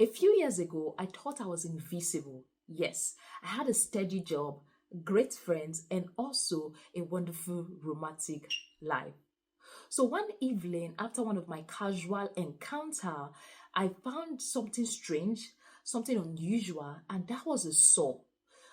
A few years ago, I thought I was invisible. Yes, I had a steady job, great friends, and also a wonderful romantic life. So one evening, after one of my casual encounter, I found something strange, something unusual, and that was a saw.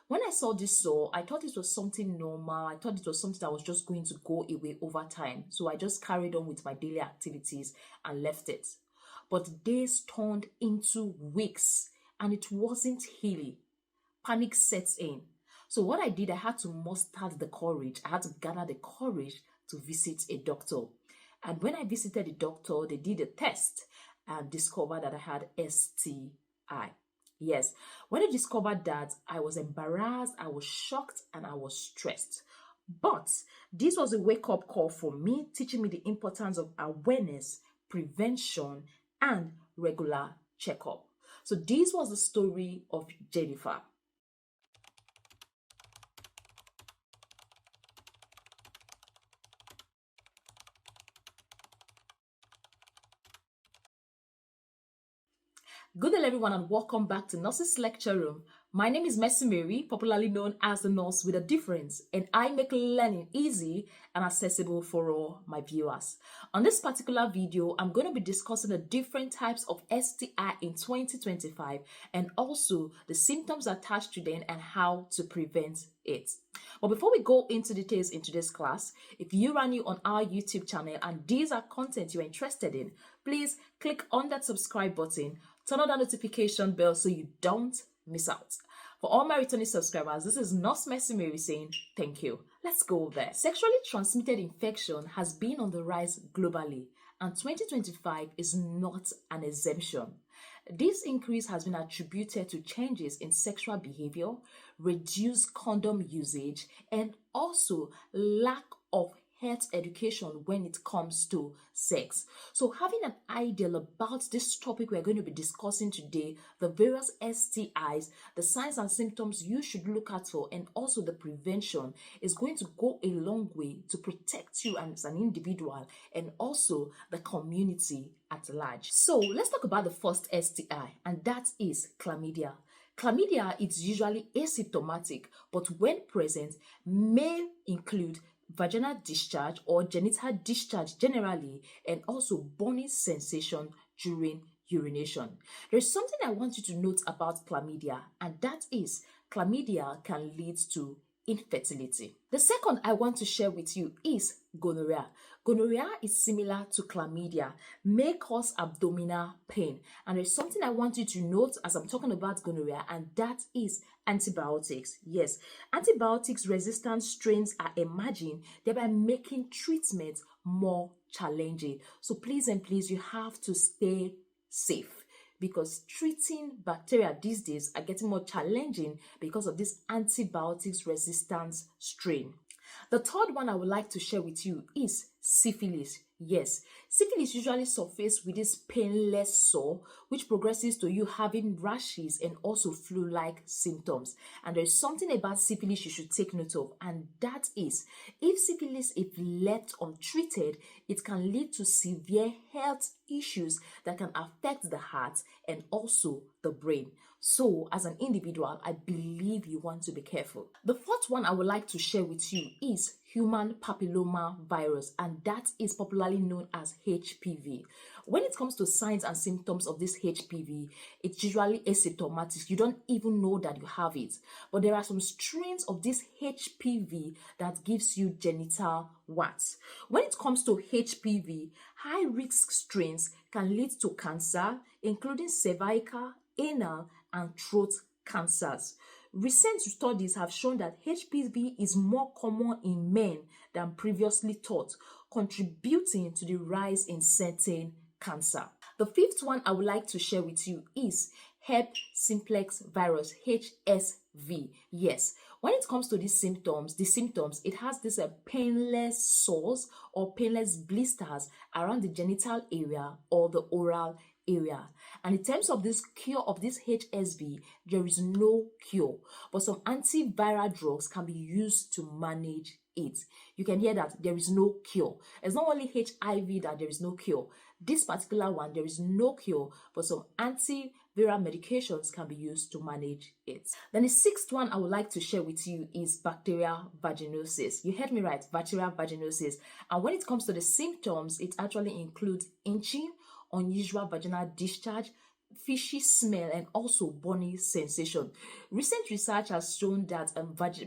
When I saw this saw, I thought it was something normal. I thought it was something that was just going to go away over time. So I just carried on with my daily activities and left it. But days turned into weeks and it wasn't healing. Panic sets in. So what I did, I had to muster the courage. I had to gather the courage to visit a doctor. And when I visited the doctor, they did a test and discovered that I had STI. Yes, when I discovered that, I was embarrassed, I was shocked, and I was stressed. But this was a wake-up call for me, teaching me the importance of awareness, prevention, and regular checkup. So this was the story of Jennifer. Good day everyone and welcome back to Nurses Lecture Room. My name is Mercy Mary, popularly known as the Nurse with a Difference, and I make learning easy and accessible for all my viewers. On this particular video, I'm going to be discussing the different types of STI in 2025 and also the symptoms attached to them and how to prevent it. But before we go into details in today's class, if you are new on our YouTube channel and these are content you're interested in, please click on that subscribe button, turn on that notification bell so you don't miss out. For all my returning subscribers, this is Nurse Mercy Mary saying thank you. Let's go there. Sexually transmitted infection has been on the rise globally, and 2025 is not an exemption. This increase has been attributed to changes in sexual behavior, reduced condom usage, and also lack of health education when it comes to sex. So having an idea about this topic we're going to be discussing today, the various STIs, the signs and symptoms you should look out for, and also the prevention is going to go a long way to protect you as an individual and also the community at large. So let's talk about the first STI, and that is chlamydia. Chlamydia is usually asymptomatic, but when present may include vaginal discharge or genital discharge generally, and also burning sensation during urination. There's something I want you to note about chlamydia, and that is chlamydia can lead to infertility. The second I want to share with you is gonorrhea. Gonorrhea is similar to chlamydia, may cause abdominal pain. And there's something I want you to note as I'm talking about gonorrhea, and that is antibiotics. Yes, antibiotics resistant strains are emerging, thereby making treatment more challenging. So please and please, you have to stay safe, because treating bacteria these days are getting more challenging because of this antibiotics resistance strain. The third one I would like to share with you is syphilis. Yes, syphilis usually surfaces with this painless sore, which progresses to you having rashes and also flu-like symptoms. And there's something about syphilis you should take note of, and that is, if syphilis is left untreated, it can lead to severe health issues that can affect the heart and also the brain. So as an individual, I believe you want to be careful. The fourth one I would like to share with you is human papilloma virus, and that is popularly known as HPV. When it comes to signs and symptoms of this HPV, it's usually asymptomatic. You don't even know that you have it. But there are some strains of this HPV that gives you genital warts. When it comes to HPV, high-risk strains can lead to cancer, including cervical, anal, and throat cancers. Recent studies have shown that HPV is more common in men than previously thought, contributing to the rise in certain cancer. The fifth one I would like to share with you is herpes simplex virus, HSV. Yes, when it comes to these symptoms, it has this painless sores or painless blisters around the genital area or the oral area. And in terms of this cure of this HSV, there is no cure, but some antiviral drugs can be used to manage it. You can hear that there is no cure. It's not only HIV that there is no cure. This particular one, there is no cure, but some antiviral medications can be used to manage it. Then the sixth one I would like to share with you is bacterial vaginosis. You heard me right, bacterial vaginosis. And when it comes to the symptoms, it actually includes itching, unusual vaginal discharge, fishy smell, and also burning sensation. Recent research has shown that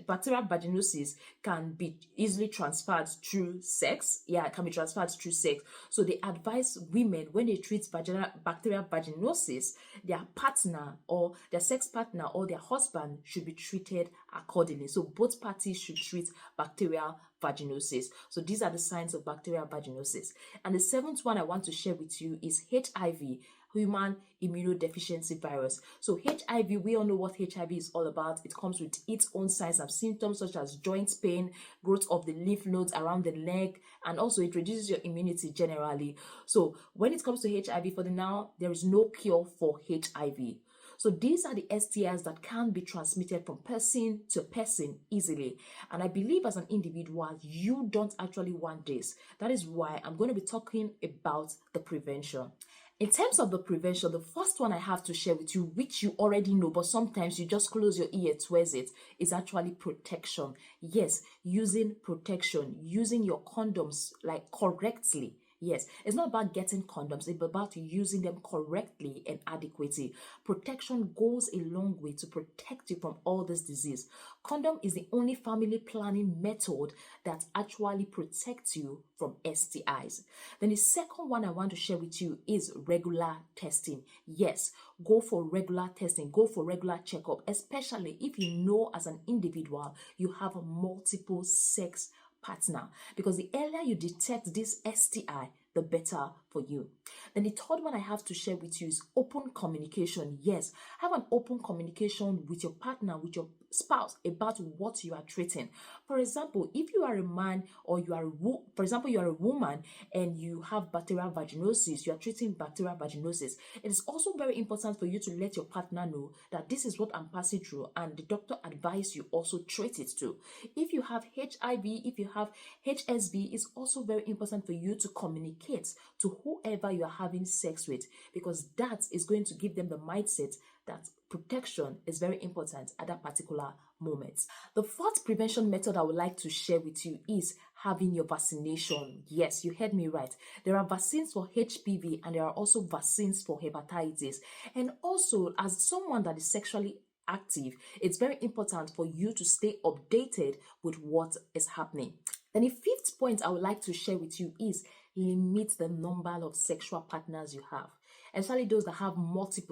bacterial vaginosis can be easily transferred through sex. Yeah, it can be transferred through sex. So they advise women when they treat bacterial vaginosis, their partner or their sex partner or their husband should be treated accordingly. So both parties should treat bacterial vaginosis. So these are the signs of bacterial vaginosis. And the seventh one I want to share with you is HIV, human immunodeficiency virus. So HIV, we all know what HIV is all about. It comes with its own signs and symptoms such as joint pain, growth of the lymph nodes around the leg, and also it reduces your immunity generally. So when it comes to HIV, for the now, there is no cure for HIV. So these are the STIs that can be transmitted from person to person easily. And I believe as an individual, you don't actually want this. That is why I'm going to be talking about the prevention. In terms of the prevention, the first one I have to share with you, which you already know, but sometimes you just close your ear towards it, is actually protection. Yes, using protection, using your condoms like correctly. Yes, it's not about getting condoms, it's about using them correctly and adequately. Protection goes a long way to protect you from all this disease. Condom is the only family planning method that actually protects you from STIs. Then the second one I want to share with you is regular testing. Yes, go for regular testing, go for regular checkup, especially if you know as an individual you have a multiple sex partner, because the earlier you detect this STI, the better for you. Then the third one I have to share with you is open communication. Yes, have an open communication with your partner, with your spouse about what you are treating. For example, if you are a man or you are a woman and you have bacterial vaginosis, you are treating bacterial vaginosis, it is also very important for you to let your partner know that this is what I'm passing through and the doctor advised you also treat it too. If you have HIV, if you have HSV, it's also very important for you to communicate to whoever you are having sex with, because that is going to give them the mindset that protection is very important at that particular moment. The fourth prevention method I would like to share with you is having your vaccination. Yes, you heard me right. There are vaccines for HPV and there are also vaccines for hepatitis. And also, as someone that is sexually active, it's very important for you to stay updated with what is happening. Then the fifth point I would like to share with you is limit the number of sexual partners you have. Especially those that have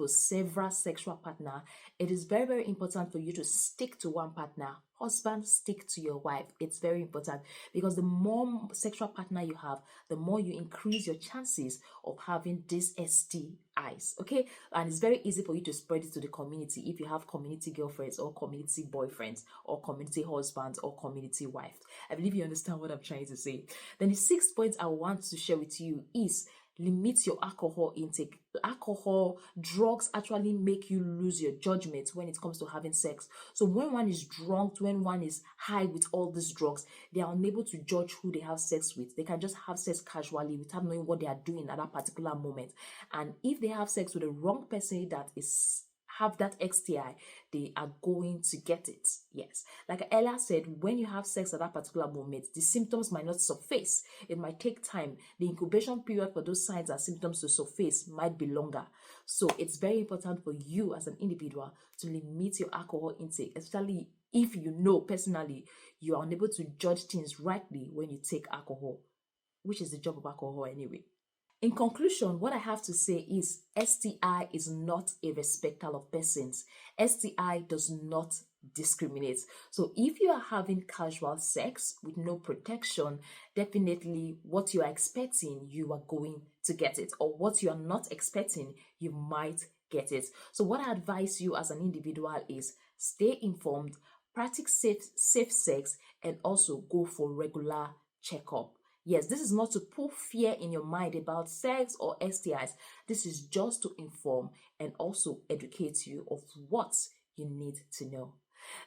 several sexual partners. It is very, very important for you to stick to one partner. Husband, stick to your wife. It's very important because the more sexual partner you have, the more you increase your chances of having these STIs. Okay, and it's very easy for you to spread it to the community if you have community girlfriends or community boyfriends or community husbands or community wives. I believe you understand what I'm trying to say. Then the sixth point I want to share with you is limit your alcohol intake. Alcohol, drugs actually make you lose your judgment when it comes to having sex. So when one is drunk, when one is high with all these drugs, they are unable to judge who they have sex with. They can just have sex casually without knowing what they are doing at that particular moment. And if they have sex with the wrong person that have that STI, they are going to get it. Yes. Like Ella said, when you have sex at that particular moment, the symptoms might not surface. It might take time. The incubation period for those signs and symptoms to surface might be longer. So it's very important for you as an individual to limit your alcohol intake, especially if you know personally you are unable to judge things rightly when you take alcohol, which is the job of alcohol anyway. In conclusion, what I have to say is STI is not a respecter of persons. STI does not discriminate. So if you are having casual sex with no protection, definitely what you are expecting, you are going to get it. Or what you are not expecting, you might get it. So what I advise you as an individual is stay informed, practice safe sex, and also go for regular checkup. Yes, this is not to put fear in your mind about sex or STIs. This is just to inform and also educate you of what you need to know.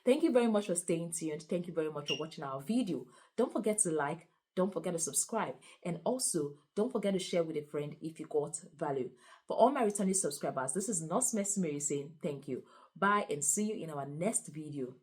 Thank you very much for staying tuned. Thank you very much for watching our video. Don't forget to like, don't forget to subscribe. And also, don't forget to share with a friend if you got value. For all my returning subscribers, this is Nurse Mercy Mary saying thank you. Bye and see you in our next video.